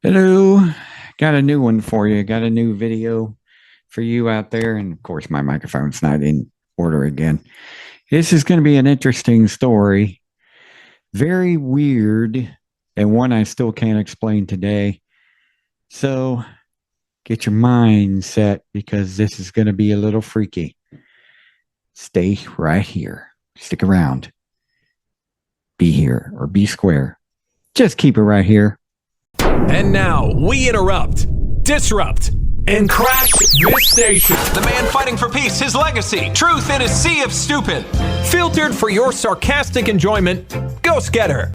Hello, got a new one for you. Got a new video for you out there. And of course, my microphone's not in order again. This is going to be an interesting story. Very weird, and one I still can't explain today. So get your mind set because this is going to be a little freaky. Stay right here. Stick around. Be here or be square. Just keep it right here. And now we interrupt, disrupt, and crash this station. The man fighting for peace, his legacy, truth in a sea of stupid. Filtered for your sarcastic enjoyment, Ghost Getter.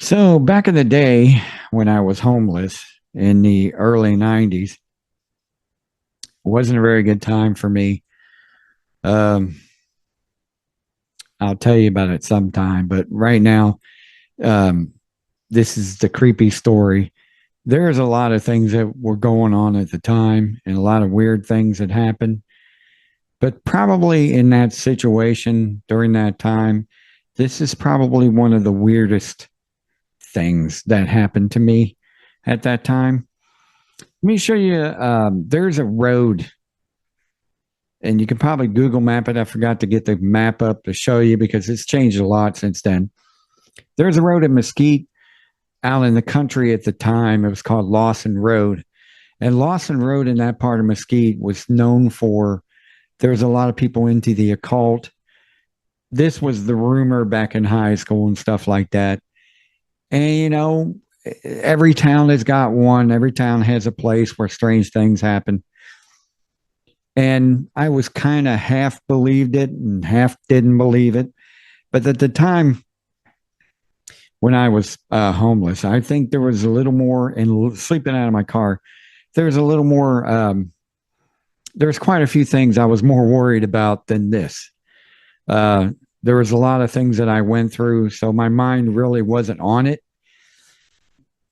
So back in the day when I was homeless in the early 90s, it wasn't a very good time for me. Um, I'll tell you about it sometime, but right now, um, this is the creepy story. There's a lot of things that were going on at the time and a lot of weird things that happened. But probably in that situation during that time, this is probably one of the weirdest things that happened to me at that time. Let me show you. There's a road, and you can probably Google map it. I forgot to get the map up to show you because it's changed a lot since then. There's a road in Mesquite out in the country at the time. It was called Lawson Road. And Lawson Road in that part of Mesquite was known for, there was a lot of people into the occult. This was the rumor back in high school and stuff like that. And, every town has got one. Every town has a place where strange things happen. And I was kind of half believed it and half didn't believe it. But at the time when I was homeless, I think there was a little more, and sleeping out of my car, there was a little more, there's quite a few things I was more worried about than this. There was a lot of things that I went through, so my mind really wasn't on it.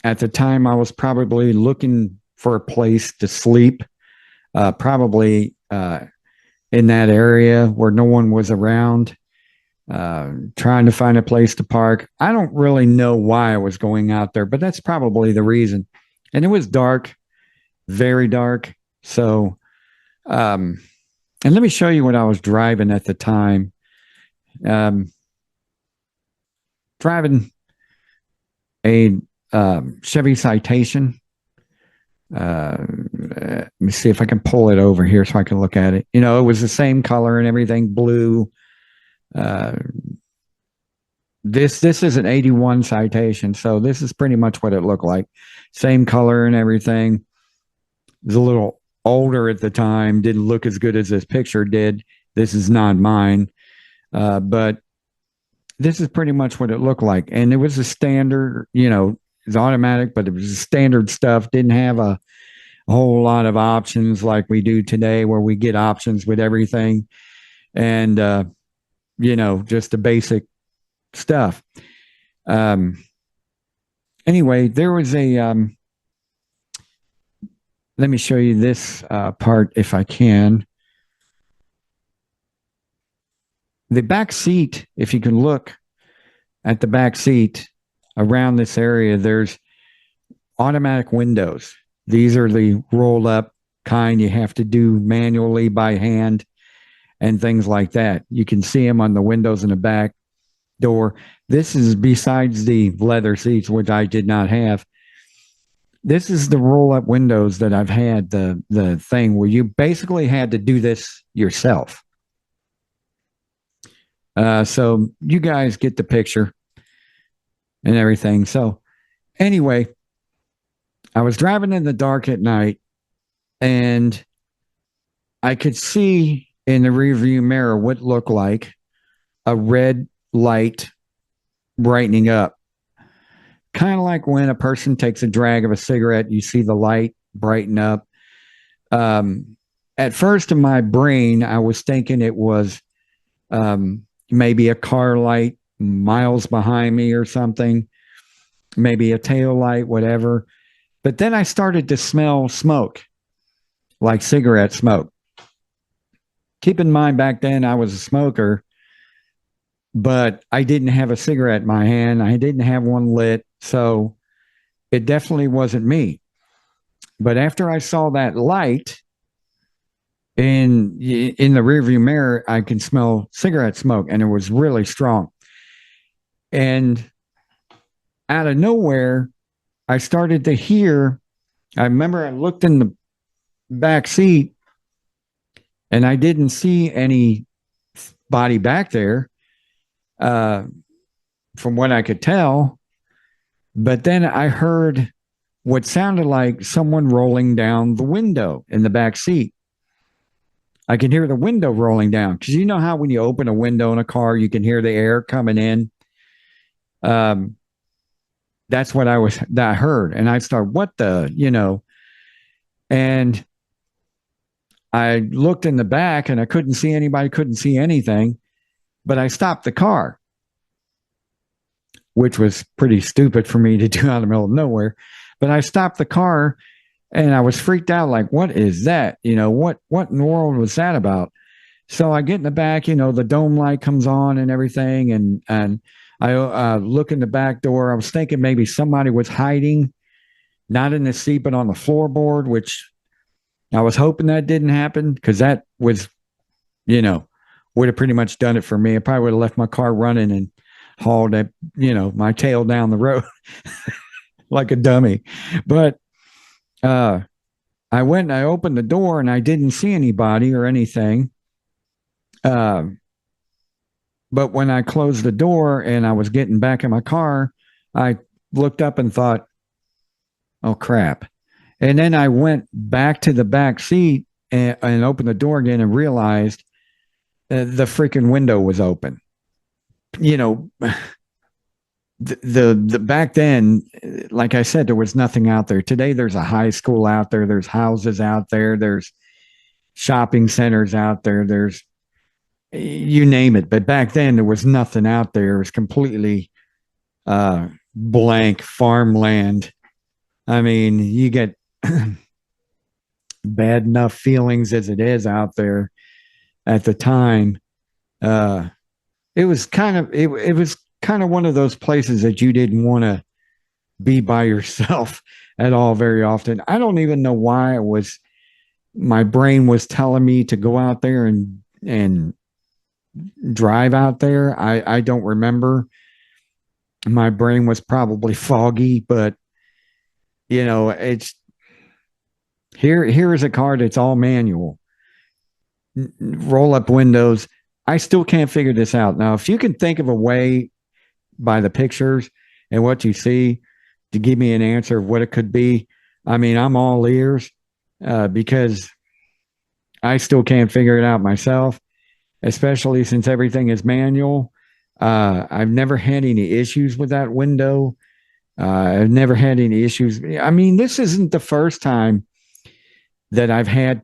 At the time, I was probably looking for a place to sleep, probably in that area where no one was around, trying to find a place to park. I don't really know why I was going out there, but that's probably the reason. And it was dark, very dark. So, and let me show you what I was driving at the time. Driving a Chevy Citation. Let me see if I can pull it over here so I can look at it. It was the same color and everything, blue. This is an 81 Citation, so this is pretty much what it looked like. Same color and everything. It was a little older at the time, didn't look as good as this picture did. This is not mine. But this is pretty much what it looked like. And it was a standard, it's automatic, but it was standard stuff. Didn't have a whole lot of options like we do today, where we get options with everything. And, just the basic stuff. Anyway, there was let me show you this part if I can. The back seat, if you can look at the back seat around this area, there's automatic windows. These are the roll up kind you have to do manually by hand and things like that. You can see them on the windows in the back door. This is besides the leather seats, which I did not have. This is the roll up windows that I've had, the thing where you basically had to do this yourself. So you guys get the picture and everything. So anyway, I was driving in the dark at night and I could see in the rearview mirror what looked like a red light brightening up. Kind of like when a person takes a drag of a cigarette, you see the light brighten up. At first in my brain, I was thinking it was maybe a car light miles behind me or something, maybe a tail light, whatever. But then I started to smell smoke, like cigarette smoke. Keep in mind, back then I was a smoker. but I didn't have a cigarette in my hand. I didn't have one lit. So it definitely wasn't me. But after I saw that light in the rearview mirror, I could smell cigarette smoke, and it was really strong. And out of nowhere, I started to hear. I remember I looked in the back seat, and I didn't see any body back there, uh, from what I could tell. But then I heard what sounded like someone rolling down the window in the back seat. I can hear the window rolling down, because you know how when you open a window in a car, you can hear the air coming in. Um, that's what I heard, and I started, what the. And I looked in the back, and I couldn't see anybody, couldn't see anything, but I stopped the car, which was pretty stupid for me to do out in the middle of nowhere. But I stopped the car, and I was freaked out, like, what is that? What in the world was that about? So I get in the back, the dome light comes on and everything, and I look in the back door. I was thinking maybe somebody was hiding, not in the seat, but on the floorboard, which I was hoping that didn't happen, because that was, would have pretty much done it for me. I probably would have left my car running and hauled that, my tail down the road like a dummy. But I went and I opened the door, and I didn't see anybody or anything. But when I closed the door and I was getting back in my car, I looked up and thought, oh, crap. And then I went back to the back seat and opened the door again and realized the freaking window was open. The back then, like I said, there was nothing out there. Today, there's a high school out there. There's houses out there. There's shopping centers out there. There's, you name it. But back then, there was nothing out there. It was completely blank farmland. I mean, you get bad enough feelings as it is out there at the time. It was kind of it was kind of one of those places that you didn't want to be by yourself at all very often. I don't even know why my brain was telling me to go out there and drive out there. I don't remember. My brain was probably foggy, but it's here is a car that's all manual, roll up windows. I still can't figure this out. Now, if you can think of a way by the pictures and what you see to give me an answer of what it could be, I mean, I'm all ears, because I still can't figure it out myself, especially since everything is manual. I've never had any issues with that window. I've never had any issues. I mean, this isn't the first time that I've had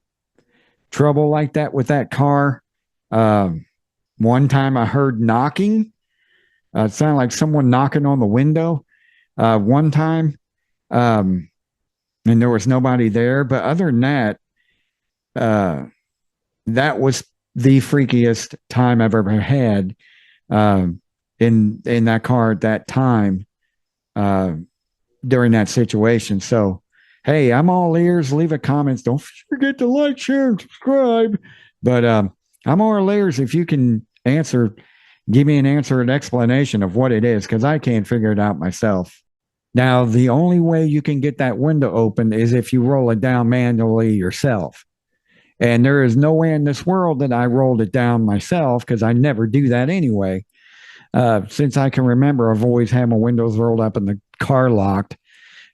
trouble like that with that car. One time I heard knocking. It sounded like someone knocking on the window. One time, and there was nobody there. But other than that, that was the freakiest time I've ever had in that car at that time, during that situation. So, hey, I'm all ears. Leave a comment. Don't forget to like, share, and subscribe. But I'm all ears if you can give me an answer, an explanation of what it is, because I can't figure it out myself. Now, the only way you can get that window open is if you roll it down manually yourself. And there is no way in this world that I rolled it down myself, because I never do that anyway. Since I can remember, I've always had my windows rolled up and the car locked.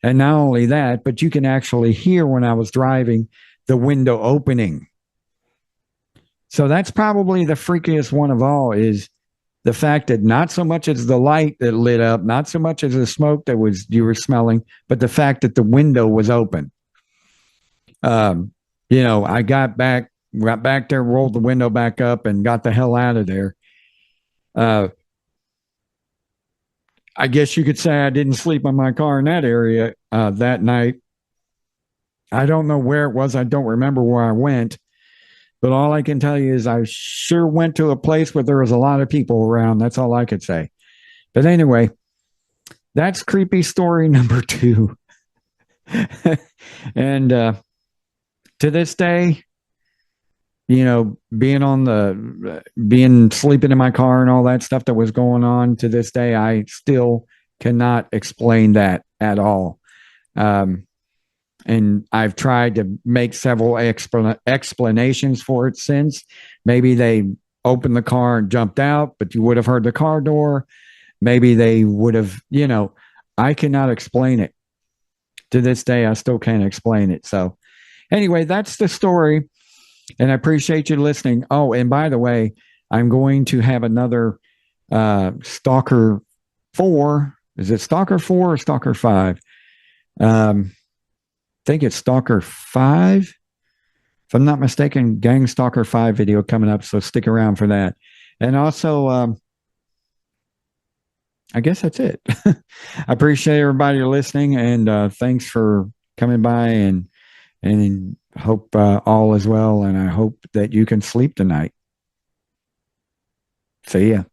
And not only that, but you can actually hear when I was driving the window opening. So that's probably the freakiest one of all, is the fact that not so much as the light that lit up, not so much as the smoke that you were smelling, but the fact that the window was open. I got back there, rolled the window back up, and got the hell out of there. I guess you could say I didn't sleep in my car in that area that night. I don't know where it was. I don't remember where I went. But all I can tell you is I sure went to a place where there was a lot of people around. That's all I could say. But anyway, that's creepy story number 2. And to this day, being sleeping in my car and all that stuff that was going on, to this day, I still cannot explain that at all. And I've tried to make several explanations for it since. Maybe they opened the car and jumped out, but you would have heard the car door. Maybe they would have, I cannot explain it. To this day, I still can't explain it. So anyway, that's the story. And I appreciate you listening. Oh, and by the way, I'm going to have another Stalker 4. Is it Stalker 4 or Stalker 5? I think it's Stalker 5. If I'm not mistaken, Gang Stalker 5 video coming up. So stick around for that. And also, I guess that's it. I appreciate everybody listening, and thanks for coming by, and hope all is well, and I hope that you can sleep tonight. See ya.